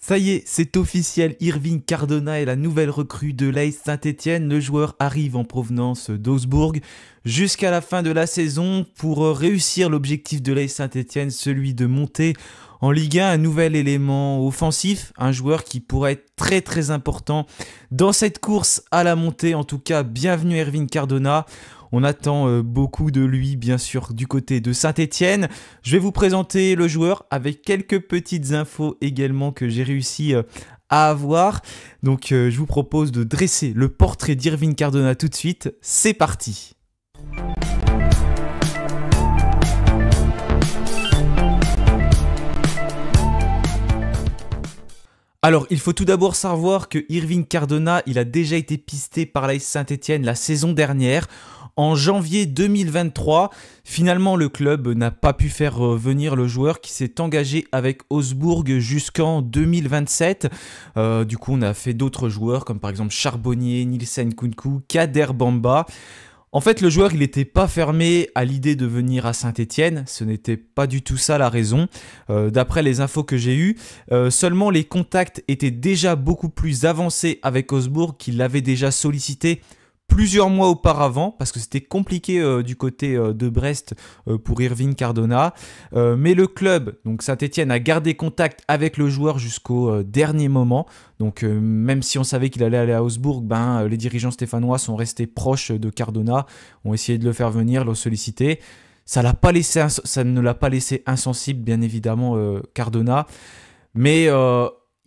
Ça y est, c'est officiel, Irving Cardona est la nouvelle recrue de l'AS Saint-Étienne. Le joueur arrive en provenance d'Augsbourg jusqu'à la fin de la saison pour réussir l'objectif de l'AS Saint-Étienne, celui de monter en Ligue 1, un nouvel élément offensif, un joueur qui pourrait être très très important dans cette course à la montée. En tout cas, bienvenue Irving Cardona. On attend beaucoup de lui, bien sûr, du côté de Saint-Étienne. Je vais vous présenter le joueur avec quelques petites infos également que j'ai réussi à avoir. Donc, je vous propose de dresser le portrait d'Irving Cardona tout de suite. C'est parti! Alors, il faut tout d'abord savoir que Irving Cardona, il a déjà été pisté par l'AS Saint-Étienne la saison dernière. En janvier 2023, finalement le club n'a pas pu faire venir le joueur qui s'est engagé avec Augsbourg jusqu'en 2027. Du coup, on a fait d'autres joueurs comme par exemple Charbonnier, Nielsen Kunku, Kader Bamba. En fait, le joueur, il n'était pas fermé à l'idée de venir à Saint-Étienne. Ce n'était pas du tout ça la raison. D'après les infos que j'ai eues, seulement les contacts étaient déjà beaucoup plus avancés avec Augsbourg, qui l'avait déjà sollicité plusieurs mois auparavant, parce que c'était compliqué du côté de Brest pour Irving Cardona. Mais le club, donc Saint-Étienne, a gardé contact avec le joueur jusqu'au dernier moment. Donc même si on savait qu'il allait aller à Augsbourg, les dirigeants stéphanois sont restés proches de Cardona, ont essayé de le faire venir, l'ont sollicité. Ça ne l'a pas laissé insensible, bien évidemment, Cardona. Mais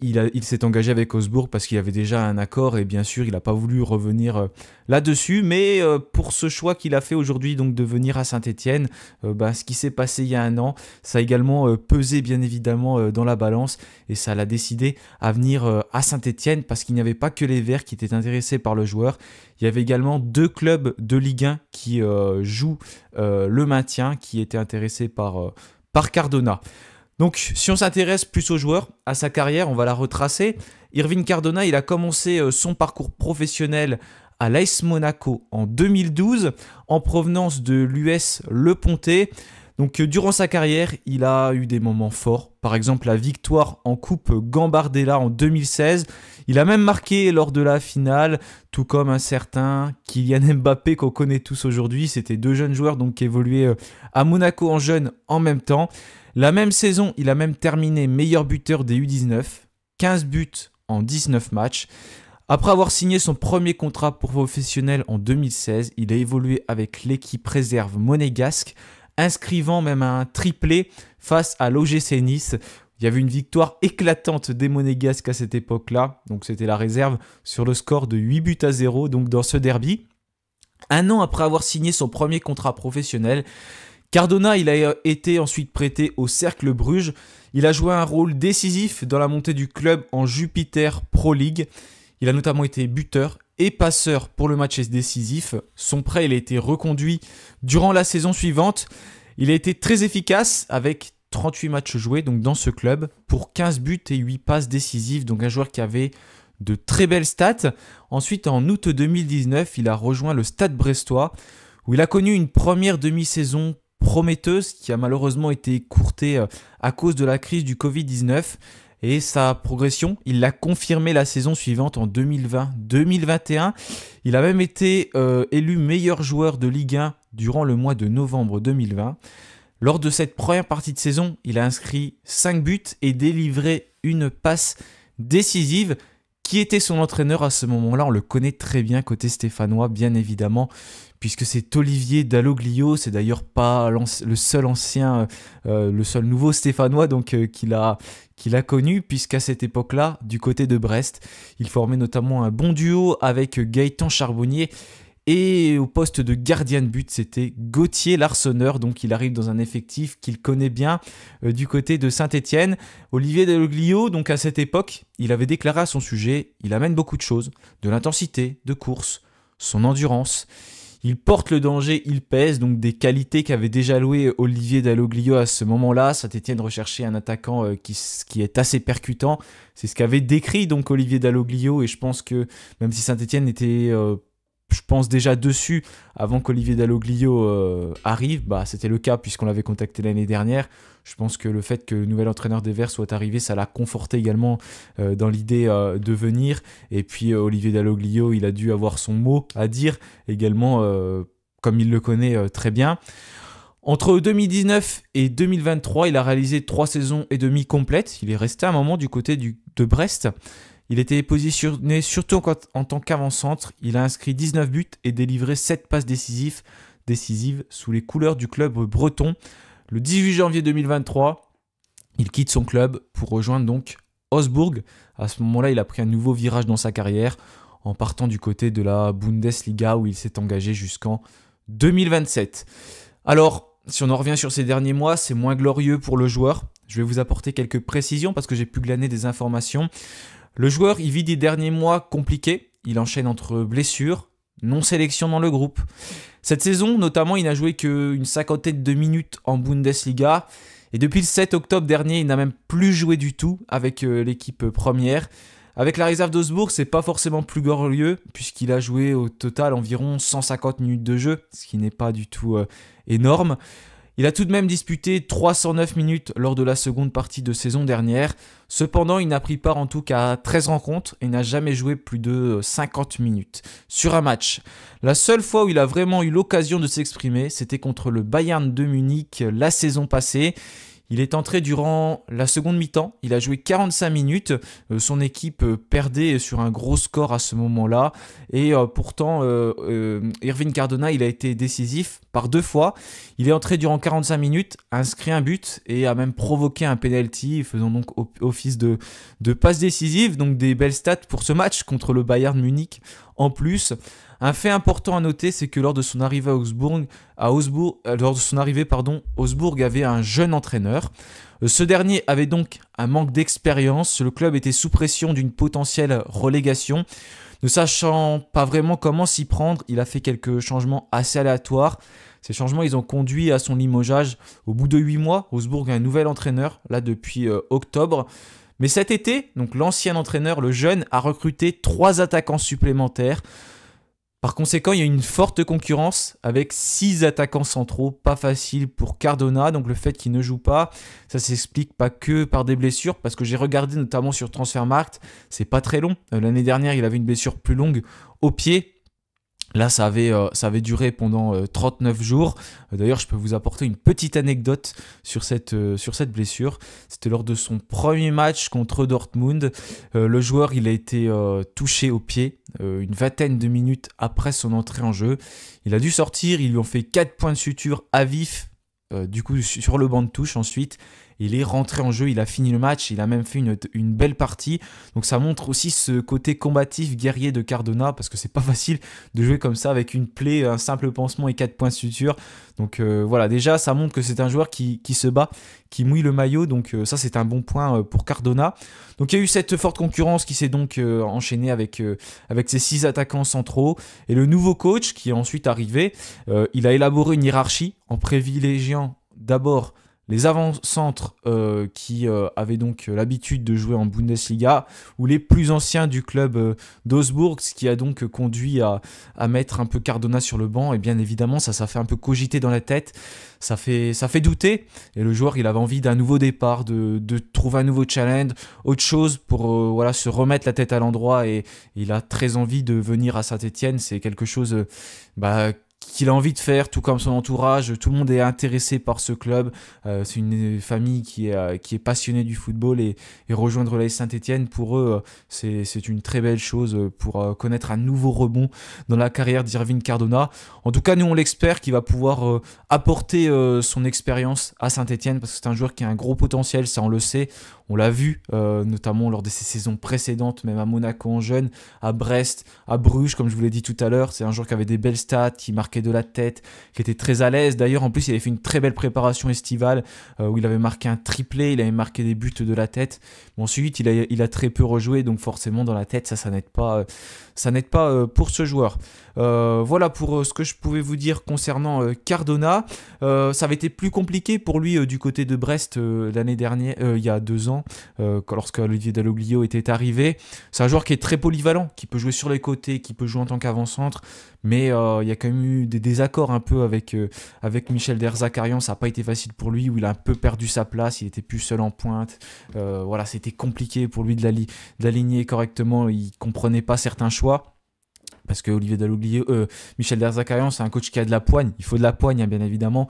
il s'est engagé avec Augsbourg parce qu'il avait déjà un accord et bien sûr il n'a pas voulu revenir là-dessus, mais pour ce choix qu'il a fait aujourd'hui donc de venir à Saint-Étienne, ce qui s'est passé il y a un an, ça a également pesé bien évidemment dans la balance et ça l'a décidé à venir à Saint-Étienne parce qu'il n'y avait pas que les Verts qui étaient intéressés par le joueur, il y avait également deux clubs de Ligue 1 qui jouent le maintien qui étaient intéressés par Cardona. Donc, si on s'intéresse plus au joueur, à sa carrière, on va la retracer. Irving Cardona, il a commencé son parcours professionnel à l'AS Monaco en 2012, en provenance de l'US Le Pontet. Donc, durant sa carrière, il a eu des moments forts. Par exemple, la victoire en Coupe Gambardella en 2016. Il a même marqué lors de la finale, tout comme un certain Kylian Mbappé qu'on connaît tous aujourd'hui. C'était deux jeunes joueurs donc, qui évoluaient à Monaco en jeune en même temps. La même saison, il a même terminé meilleur buteur des U19, 15 buts en 19 matchs. Après avoir signé son premier contrat professionnel en 2016, il a évolué avec l'équipe réserve monégasque, inscrivant même un triplé face à l'OGC Nice. Il y avait une victoire éclatante des monégasques à cette époque-là, donc c'était la réserve sur le score de 8-0 donc dans ce derby. Un an après avoir signé son premier contrat professionnel, Cardona, il a été ensuite prêté au Cercle Bruges. Il a joué un rôle décisif dans la montée du club en Jupiter Pro League. Il a notamment été buteur et passeur pour le match décisif. Son prêt, il a été reconduit durant la saison suivante. Il a été très efficace avec 38 matchs joués donc dans ce club pour 15 buts et 8 passes décisives. Donc un joueur qui avait de très belles stats. Ensuite, en août 2019, il a rejoint le Stade Brestois où il a connu une première demi-saison prometteuse qui a malheureusement été écourtée à cause de la crise du Covid-19 et sa progression, il l'a confirmé la saison suivante en 2020-2021. Il a même été élu meilleur joueur de Ligue 1 durant le mois de novembre 2020. Lors de cette première partie de saison, il a inscrit 5 buts et délivré une passe décisive. Qui était son entraîneur à ce moment-là? On le connaît très bien côté stéphanois, bien évidemment, puisque c'est Olivier Dalloglio. C'est d'ailleurs pas le seul nouveau stéphanois donc qu'il a connu, puisqu'à cette époque-là, du côté de Brest, il formait notamment un bon duo avec Gaëtan Charbonnier. Et au poste de gardien de but, c'était Gauthier Larsonneur. Donc il arrive dans un effectif qu'il connaît bien du côté de Saint-Étienne. Olivier Dalloglio, donc à cette époque, il avait déclaré à son sujet, il amène beaucoup de choses, de l'intensité, de course, son endurance. Il porte le danger, il pèse, donc des qualités qu'avait déjà loué Olivier Dalloglio à ce moment-là. Saint-Étienne recherchait un attaquant qui est assez percutant. C'est ce qu'avait décrit donc Olivier Dalloglio et je pense que même si Saint-Étienne était... je pense, déjà dessus avant qu'Olivier Dalloglio arrive. Bah, c'était le cas puisqu'on l'avait contacté l'année dernière. Je pense que le fait que le nouvel entraîneur des Verts soit arrivé, ça l'a conforté également dans l'idée de venir. Et puis Olivier Dalloglio, il a dû avoir son mot à dire également, comme il le connaît très bien. Entre 2019 et 2023, il a réalisé 3 saisons et demie complètes. Il est resté un moment du côté de Brest. Il était positionné surtout en tant qu'avant-centre. Il a inscrit 19 buts et délivré 7 passes décisives sous les couleurs du club breton. Le 18 janvier 2023, il quitte son club pour rejoindre donc Augsbourg. À ce moment-là, il a pris un nouveau virage dans sa carrière en partant du côté de la Bundesliga où il s'est engagé jusqu'en 2027. Alors, si on en revient sur ces derniers mois, c'est moins glorieux pour le joueur. Je vais vous apporter quelques précisions parce que j'ai pu glaner des informations. Le joueur, il vit des derniers mois compliqués. Il enchaîne entre blessures, non-sélection dans le groupe. Cette saison, notamment, il n'a joué qu'une cinquantaine de minutes en Bundesliga. Et depuis le 7 octobre dernier, il n'a même plus joué du tout avec l'équipe première. Avec la réserve d'Augsbourg, c'est pas forcément plus glorieux puisqu'il a joué au total environ 150 minutes de jeu, ce qui n'est pas du tout énorme. Il a tout de même disputé 309 minutes lors de la seconde partie de saison dernière. Cependant, il n'a pris part en tout qu'à 13 rencontres et n'a jamais joué plus de 50 minutes sur un match. La seule fois où il a vraiment eu l'occasion de s'exprimer, c'était contre le Bayern de Munich la saison passée. Il est entré durant la seconde mi-temps, il a joué 45 minutes, son équipe perdait sur un gros score à ce moment-là et pourtant Irving Cardona il a été décisif par 2 fois. Il est entré durant 45 minutes, a inscrit un but et a même provoqué un penalty faisant donc office de passe décisive, donc des belles stats pour ce match contre le Bayern Munich en plus. Un fait important à noter, c'est que lors de son arrivée à Augsbourg, Augsbourg avait un jeune entraîneur. Ce dernier avait donc un manque d'expérience. Le club était sous pression d'une potentielle relégation. Ne sachant pas vraiment comment s'y prendre, il a fait quelques changements assez aléatoires. Ces changements, ils ont conduit à son limogeage. Au bout de 8 mois, Augsbourg a un nouvel entraîneur, là depuis octobre. Mais cet été, donc l'ancien entraîneur, le jeune, a recruté 3 attaquants supplémentaires. Par conséquent, il y a une forte concurrence avec 6 attaquants centraux, pas facile pour Cardona. Donc le fait qu'il ne joue pas, ça s'explique pas que par des blessures, parce que j'ai regardé notamment sur Transfermarkt, c'est pas très long. L'année dernière, il avait une blessure plus longue au pied. Là, ça avait duré pendant 39 jours. D'ailleurs, je peux vous apporter une petite anecdote sur cette blessure. C'était lors de son premier match contre Dortmund. Le joueur, il a été touché au pied une vingtaine de minutes après son entrée en jeu. Il a dû sortir, ils lui ont fait 4 points de suture à vif, du coup sur le banc de touche ensuite. Il est rentré en jeu, il a fini le match, il a même fait une belle partie. Donc ça montre aussi ce côté combatif, guerrier de Cardona, parce que c'est pas facile de jouer comme ça avec une plaie, un simple pansement et 4 points de suture. Donc voilà, déjà ça montre que c'est un joueur qui se bat, qui mouille le maillot. Donc ça c'est un bon point pour Cardona. Donc il y a eu cette forte concurrence qui s'est donc enchaînée avec ces 6 attaquants centraux. Et le nouveau coach qui est ensuite arrivé, il a élaboré une hiérarchie en privilégiant d'abord les avant-centres qui avaient donc l'habitude de jouer en Bundesliga ou les plus anciens du club d'Augsbourg, ce qui a donc conduit à mettre un peu Cardona sur le banc. Et bien évidemment, ça fait un peu cogiter dans la tête, ça fait douter. Et le joueur, il avait envie d'un nouveau départ, de trouver un nouveau challenge, autre chose pour se remettre la tête à l'endroit. Et il a très envie de venir à Saint-Étienne. C'est quelque chose qu'il a envie de faire, tout comme son entourage. Tout le monde est intéressé par ce club. C'est une famille qui est passionnée du football et rejoindre l'AS Saint-Étienne, pour eux, c'est une très belle chose pour connaître un nouveau rebond dans la carrière d'Irving Cardona. En tout cas, nous, on l'espère qu'il va pouvoir apporter son expérience à Saint-Étienne, parce que c'est un joueur qui a un gros potentiel, ça on le sait. On l'a vu notamment lors de ses saisons précédentes, même à Monaco en jeune, à Brest, à Bruges, comme je vous l'ai dit tout à l'heure. C'est un joueur qui avait des belles stats, qui marquait de la tête, qui était très à l'aise. D'ailleurs, en plus, il avait fait une très belle préparation estivale où il avait marqué un triplé, il avait marqué des buts de la tête. Bon, ensuite, il a très peu rejoué, donc forcément, dans la tête, ça n'aide pas, pour ce joueur. Voilà pour ce que je pouvais vous dire concernant Cardona. Ça avait été plus compliqué pour lui du côté de Brest l'année dernière, il y a 2 ans. ans, lorsque Olivier Dalloglio était arrivé. C'est un joueur qui est très polyvalent, qui peut jouer sur les côtés, qui peut jouer en tant qu'avant-centre, mais il y a quand même eu des désaccords un peu avec Michel Derzakarian. Ça n'a pas été facile pour lui, où il a un peu perdu sa place, il était plus seul en pointe. Voilà, c'était compliqué pour lui d'aligner correctement, il comprenait pas certains choix. Parce que Michel Derzakarian, c'est un coach qui a de la poigne. Il faut de la poigne, hein, bien évidemment,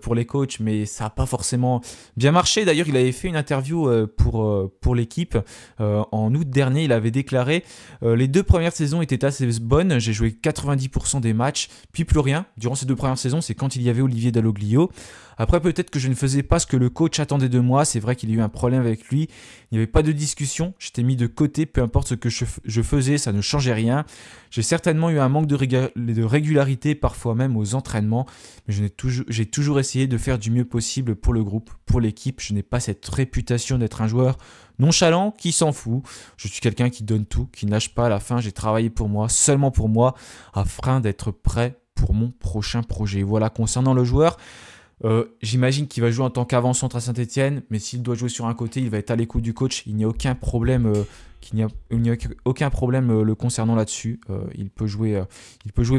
pour les coachs, mais ça n'a pas forcément bien marché. D'ailleurs, il avait fait une interview pour l'équipe en août dernier. Il avait déclaré les 2 premières saisons étaient assez bonnes. J'ai joué 90% des matchs, puis plus rien. Durant ces 2 premières saisons, c'est quand il y avait Olivier Dalloglio. Après, peut-être que je ne faisais pas ce que le coach attendait de moi. C'est vrai qu'il y a eu un problème avec lui. Il n'y avait pas de discussion. J'étais mis de côté. Peu importe ce que je faisais, ça ne changeait rien. J'ai certainement eu un manque de régularité, parfois même aux entraînements. Mais j'ai toujours essayé de faire du mieux possible pour le groupe, pour l'équipe. Je n'ai pas cette réputation d'être un joueur nonchalant qui s'en fout. Je suis quelqu'un qui donne tout, qui ne lâche pas à la fin. J'ai travaillé pour moi, seulement pour moi, afin d'être prêt pour mon prochain projet. Voilà, concernant le joueur, j'imagine qu'il va jouer en tant qu'avant-centre à Saint-Etienne, mais s'il doit jouer sur un côté, il va être à l'écoute du coach. Il n'y a aucun problème, le concernant là-dessus. Il peut jouer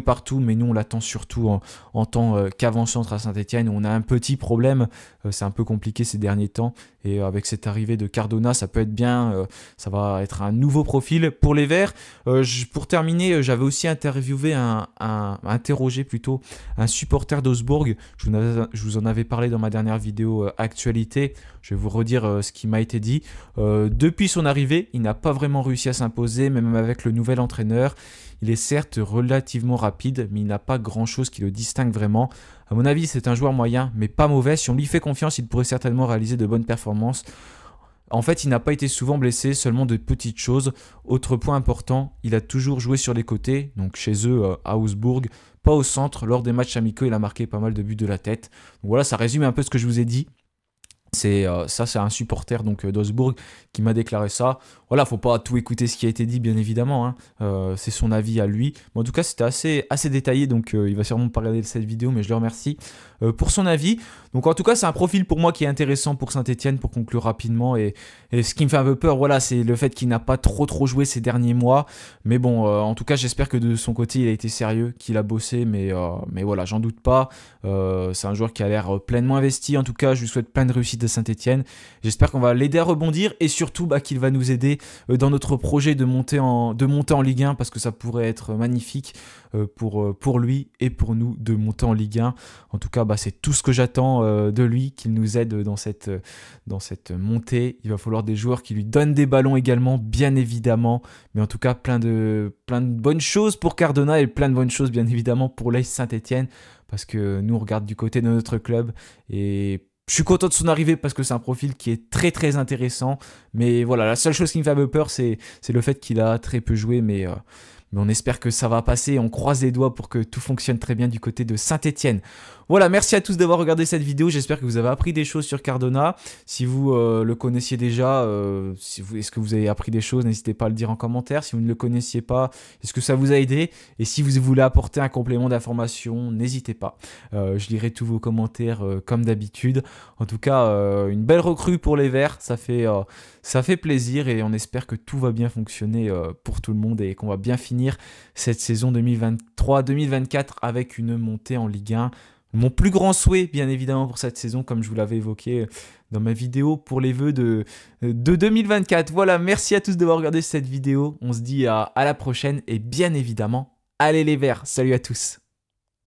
partout, mais nous on l'attend surtout en tant qu'avant-centre à Saint-Etienne. On a un petit problème, c'est un peu compliqué ces derniers temps, et avec cette arrivée de Cardona, ça peut être bien. Ça va être un nouveau profil pour les Verts. Pour terminer, j'avais aussi interrogé un supporter d'Augsbourg. Je vous en avais parlé dans ma dernière vidéo actualité. Je vais vous redire ce qui m'a été dit. Depuis son arrivée, il n'a pas vraiment réussi à s'imposer, même avec le nouvel entraîneur. Il est certes relativement rapide, mais il n'a pas grand-chose qui le distingue vraiment. À mon avis, c'est un joueur moyen, mais pas mauvais. Si on lui fait confiance, il pourrait certainement réaliser de bonnes performances. En fait, il n'a pas été souvent blessé, seulement de petites choses. Autre point important, il a toujours joué sur les côtés, donc chez eux à Augsbourg, pas au centre. Lors des matchs amicaux, il a marqué pas mal de buts de la tête. Donc voilà, ça résume un peu ce que je vous ai dit. C'est un supporter d'Augsbourg qui m'a déclaré ça. Voilà, faut pas tout écouter ce qui a été dit, bien évidemment, hein. C'est son avis à lui. Mais en tout cas, c'était assez détaillé, donc il va sûrement pas regarder cette vidéo, mais je le remercie pour son avis. Donc en tout cas, c'est un profil pour moi qui est intéressant pour Saint-Etienne, pour conclure rapidement. Et ce qui me fait un peu peur, voilà, c'est le fait qu'il n'a pas trop joué ces derniers mois. Mais bon, en tout cas, j'espère que de son côté, il a été sérieux, qu'il a bossé. Mais voilà, j'en doute pas. C'est un joueur qui a l'air pleinement investi. En tout cas, je lui souhaite plein de réussite de Saint-Etienne. J'espère qu'on va l'aider à rebondir et surtout qu'il va nous aider dans notre projet de monter en Ligue 1, parce que ça pourrait être magnifique pour lui et pour nous de monter en Ligue 1. En tout cas, c'est tout ce que j'attends de lui, qu'il nous aide dans cette montée. Il va falloir des joueurs qui lui donnent des ballons également, bien évidemment. Mais en tout cas, plein de bonnes choses pour Cardona et plein de bonnes choses, bien évidemment, pour l'AS Saint-Etienne, parce que nous, on regarde du côté de notre club et je suis content de son arrivée parce que c'est un profil qui est très très intéressant. Mais voilà, la seule chose qui me fait un peu peur, c'est le fait qu'il a très peu joué. Mais on espère que ça va passer. On croise les doigts pour que tout fonctionne très bien du côté de Saint-Etienne. Voilà, merci à tous d'avoir regardé cette vidéo. J'espère que vous avez appris des choses sur Cardona. Si vous le connaissiez déjà, est-ce que vous avez appris des choses? N'hésitez pas à le dire en commentaire. Si vous ne le connaissiez pas, est-ce que ça vous a aidé? Et si vous voulez apporter un complément d'information, n'hésitez pas. Je lirai tous vos commentaires comme d'habitude. En tout cas, une belle recrue pour les Verts. Ça fait plaisir et on espère que tout va bien fonctionner pour tout le monde et qu'on va bien finir cette saison 2023-2024 avec une montée en Ligue 1. Mon plus grand souhait, bien évidemment, pour cette saison, comme je vous l'avais évoqué dans ma vidéo pour les vœux de 2024. Voilà, merci à tous d'avoir regardé cette vidéo. On se dit à la prochaine et bien évidemment, allez les Verts. Salut à tous.